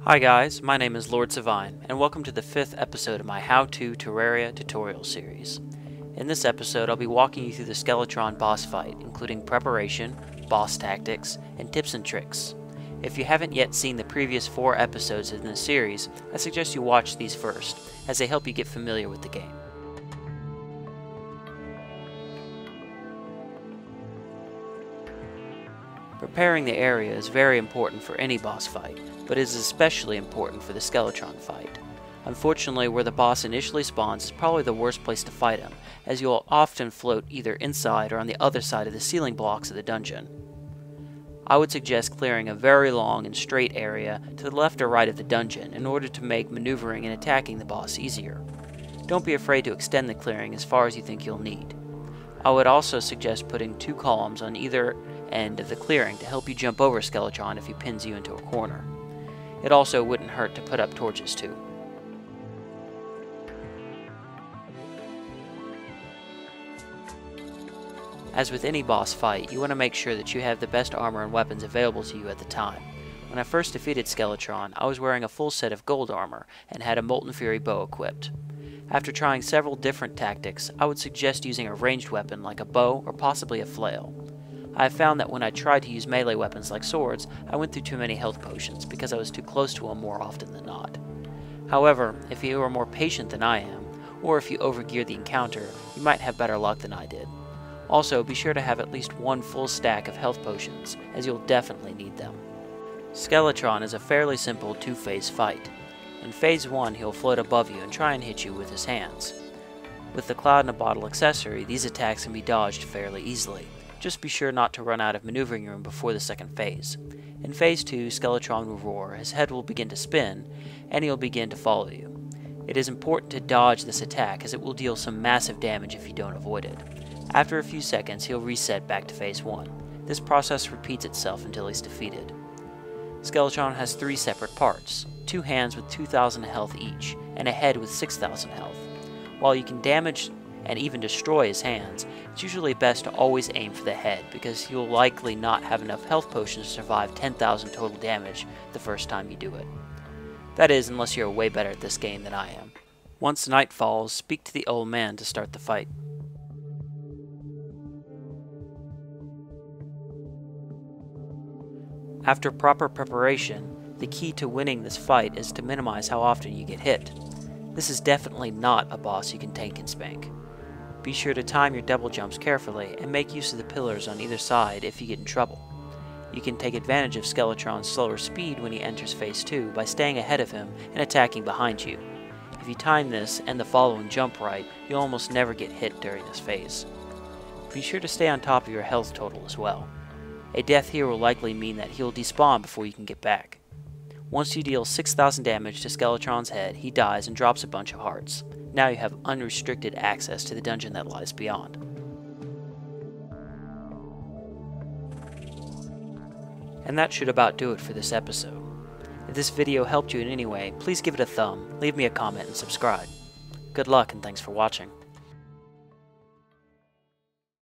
Hi guys, my name is LordSevein, and welcome to the 5th episode of my How To Terraria tutorial series. In this episode, I'll be walking you through the Skeletron boss fight, including preparation, boss tactics, and tips and tricks. If you haven't yet seen the previous 4 episodes in this series, I suggest you watch these first, as they help you get familiar with the game. Preparing the area is very important for any boss fight, but is especially important for the Skeletron fight. Unfortunately, where the boss initially spawns is probably the worst place to fight him, as you will often float either inside or on the other side of the ceiling blocks of the dungeon. I would suggest clearing a very long and straight area to the left or right of the dungeon in order to make maneuvering and attacking the boss easier. Don't be afraid to extend the clearing as far as you think you'll need. I would also suggest putting 2 columns on either end of the clearing to help you jump over Skeletron if he pins you into a corner. It also wouldn't hurt to put up torches too. As with any boss fight, you want to make sure that you have the best armor and weapons available to you at the time. When I first defeated Skeletron, I was wearing a full set of gold armor and had a Molten Fury bow equipped. After trying several different tactics, I would suggest using a ranged weapon like a bow or possibly a flail. I have found that when I tried to use melee weapons like swords, I went through too many health potions because I was too close to them more often than not. However, if you are more patient than I am, or if you overgear the encounter, you might have better luck than I did. Also, be sure to have at least 1 full stack of health potions, as you'll definitely need them. Skeletron is a fairly simple 2-phase fight. In Phase 1, he'll float above you and try and hit you with his hands. With the Cloud in a Bottle accessory, these attacks can be dodged fairly easily. Just be sure not to run out of maneuvering room before the second phase. In Phase 2, Skeletron will roar, his head will begin to spin, and he'll begin to follow you. It is important to dodge this attack as it will deal some massive damage if you don't avoid it. After a few seconds, he'll reset back to Phase 1. This process repeats itself until he's defeated. Skeletron has 3 separate parts, 2 hands with 2,000 health each, and a head with 6,000 health. While you can damage and even destroy his hands, it's usually best to always aim for the head, because you'll likely not have enough health potions to survive 10,000 total damage the first time you do it. That is, unless you're way better at this game than I am. Once night falls, speak to the old man to start the fight. After proper preparation, the key to winning this fight is to minimize how often you get hit. This is definitely not a boss you can tank and spank. Be sure to time your double jumps carefully and make use of the pillars on either side if you get in trouble. You can take advantage of Skeletron's slower speed when he enters Phase 2 by staying ahead of him and attacking behind you. If you time this and the following jump right, you'll almost never get hit during this phase. Be sure to stay on top of your health total as well. A death here will likely mean that he'll despawn before you can get back. Once you deal 6,000 damage to Skeletron's head, he dies and drops a bunch of hearts. Now you have unrestricted access to the dungeon that lies beyond. And that should about do it for this episode. If this video helped you in any way, please give it a thumb, leave me a comment, and subscribe. Good luck and thanks for watching.